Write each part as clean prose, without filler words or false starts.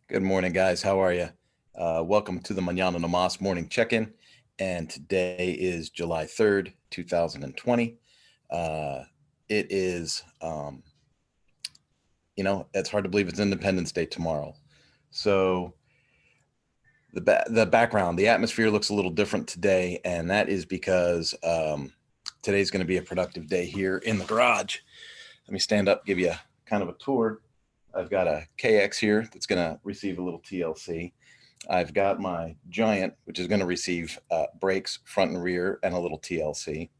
Good morning, guys. How are you? Welcome to the Mañana morning check-in. And today is July 3rd, 2020. Uh, it is, it's hard to believe it's Independence Day tomorrow. So the background, the atmosphere looks a little different today, and that is because today's going to be a productive day here in the garage. Let me stand up, give you kind of a tour. I've got a KX here that's going to receive a little TLC. I've got my Giant, which is going to receive brakes, front and rear, and a little TLC.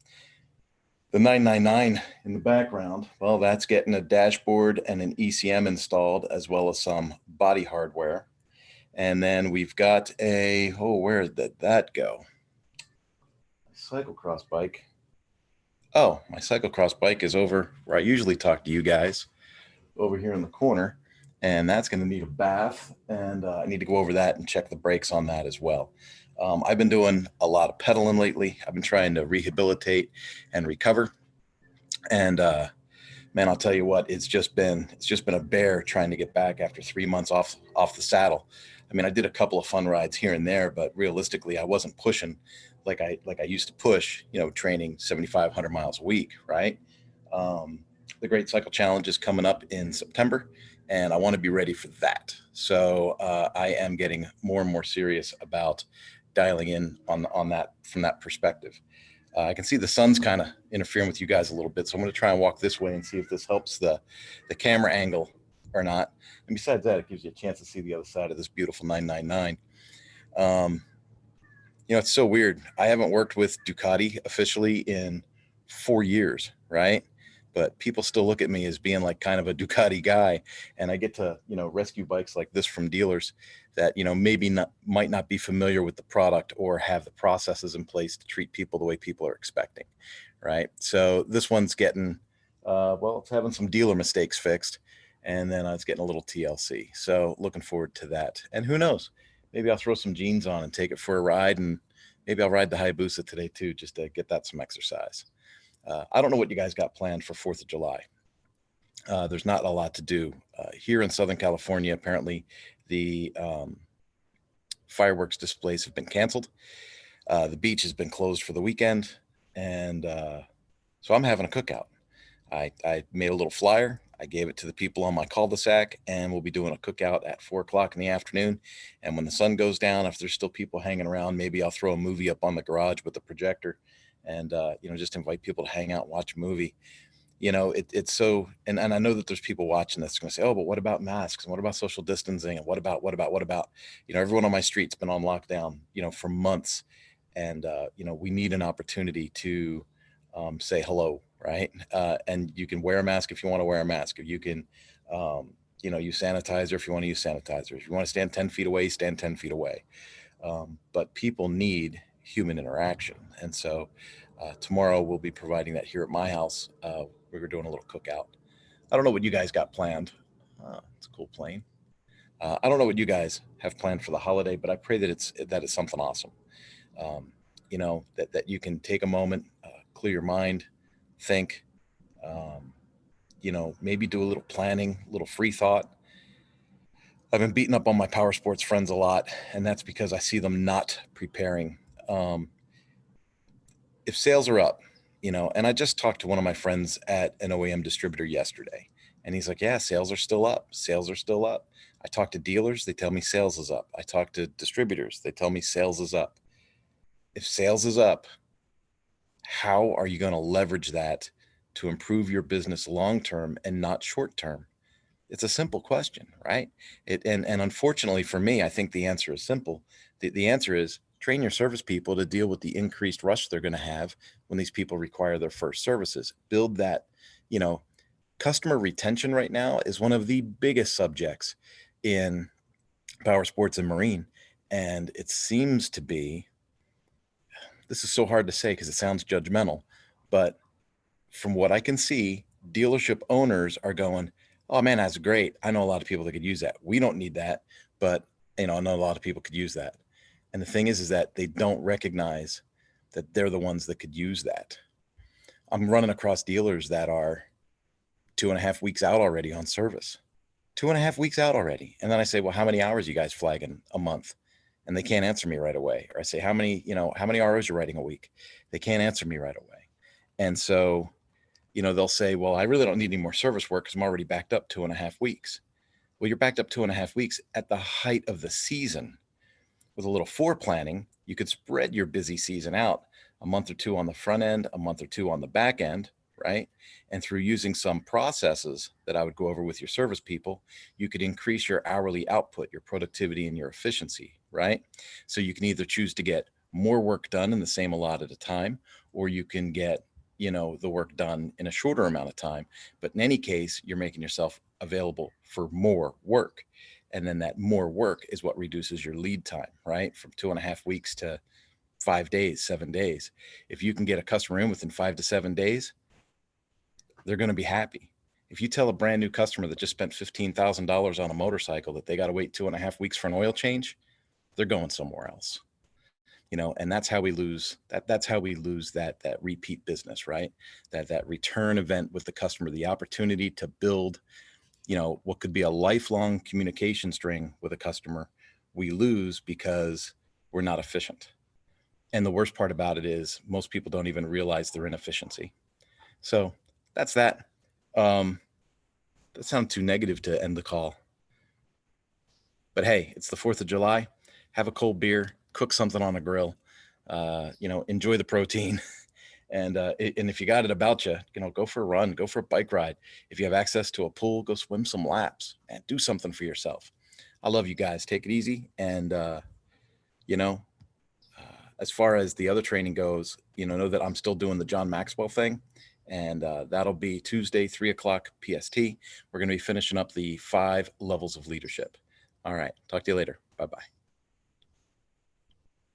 The 999 in the background, well, that's getting a dashboard and an ECM installed, as well as some body hardware. And then we've got where did that go? Cyclocross bike. Oh, my cyclocross bike is over where I usually talk to you guys, over here in the corner. And that's going to need a bath, and I need to go over that and check the brakes on that as well. I've been doing a lot of pedaling lately. I've been trying to rehabilitate and recover, and man, I'll tell you what, it's just been a bear trying to get back after 3 months off the saddle. I mean, I did a couple of fun rides here and there, but realistically, I wasn't pushing like I used to push. Training 7,500 miles a week, right? The Great Cycle Challenge is coming up in September, and I want to be ready for that. So I am getting more and more serious about dialing in on that from that perspective. I can see the sun's kind of interfering with you guys a little bit, so I'm going to try and walk this way and see if this helps the camera angle or not. And besides that, it gives you a chance to see the other side of this beautiful 999. It's so weird. I haven't worked with Ducati officially in 4 years, right? But people still look at me as being like kind of a Ducati guy, and I get to rescue bikes like this from dealers that might not be familiar with the product or have the processes in place to treat people the way people are expecting, right? So this one's getting it's having some dealer mistakes fixed, and then it's getting a little TLC. So looking forward to that. And who knows, maybe I'll throw some jeans on and take it for a ride, and maybe I'll ride the Hayabusa today too, just to get that some exercise. I don't know what you guys got planned for 4th of July. There's not a lot to do. Here in Southern California, apparently the fireworks displays have been canceled. The beach has been closed for the weekend. And so I'm having a cookout. I made a little flyer. I gave it to the people on my cul-de-sac, and we'll be doing a cookout at 4 o'clock in the afternoon. And when the sun goes down, if there's still people hanging around, maybe I'll throw a movie up on the garage with a projector and just invite people to hang out and watch a movie. It's so, and I know that there's people watching this going to say, oh, but what about masks, and what about social distancing, and what about everyone on my street's been on lockdown for months, and we need an opportunity to say hello, right? And you can wear a mask if you want to wear a mask, if you can use sanitizer if you want to use sanitizer, if you want to stand 10 feet away, stand 10 feet away. But people need human interaction. And so tomorrow we'll be providing that here at my house. We were doing a little cookout. I don't know what you guys got planned. It's a cool plane. I don't know what you guys have planned for the holiday, but I pray that it's something awesome. That you can take a moment, clear your mind, think, maybe do a little planning, a little free thought. I've been beating up on my power sports friends a lot, and that's because I see them not preparing. If sales are up, and I just talked to one of my friends at an OEM distributor yesterday, and he's like, yeah, sales are still up. Sales are still up. I talk to dealers, they tell me sales is up. I talk to distributors, they tell me sales is up. If sales is up, how are you going to leverage that to improve your business long term and not short term? It's a simple question, right? And unfortunately for me, I think the answer is simple. The answer is train your service people to deal with the increased rush they're going to have when these people require their first services. Build that, customer retention right now is one of the biggest subjects in power sports and marine. And it seems to be, this is so hard to say because it sounds judgmental, but from what I can see, dealership owners are going, oh man, that's great. I know a lot of people that could use that. We don't need that, but I know a lot of people could use that. And the thing is that they don't recognize that they're the ones that could use that. I'm running across dealers that are 2.5 weeks out already on service. 2.5 weeks out already. And then I say, well, how many hours you guys flagging a month? And they can't answer me right away. Or I say, how many ROs you're writing a week? They can't answer me right away. And so, they'll say, well, I really don't need any more service work because I'm already backed up 2.5 weeks. Well, you're backed up 2.5 weeks at the height of the season. With a little foreplanning, you could spread your busy season out a month or two on the front end, a month or two on the back end, right? And through using some processes that I would go over with your service people, you could increase your hourly output, your productivity, and your efficiency, right? So you can either choose to get more work done in the same allotted time, or you can get the work done in a shorter amount of time. But in any case, you're making yourself available for more work. And then that more work is what reduces your lead time, right? From 2.5 weeks to 5 days, 7 days. If you can get a customer in within 5 to 7 days, they're going to be happy. If you tell a brand new customer that just spent $15,000 on a motorcycle that they got to wait 2.5 weeks for an oil change, they're going somewhere else. And that's how we lose that. That's how we lose that repeat business, right? That return event with the customer, the opportunity to build what could be a lifelong communication string with a customer, we lose because we're not efficient. And the worst part about it is most people don't even realize their inefficiency. So that's that. That sounds too negative to end the call. But hey, it's the 4th of July. Have a cold beer, cook something on a grill, enjoy the protein. And if you got it about you, go for a run, go for a bike ride. If you have access to a pool, go swim some laps and do something for yourself. I love you guys. Take it easy. And, you know, as far as the other training goes, know that I'm still doing the John Maxwell thing. And that'll be Tuesday, 3 o'clock PST. We're going to be finishing up the 5 levels of leadership. All right. Talk to you later. Bye-bye.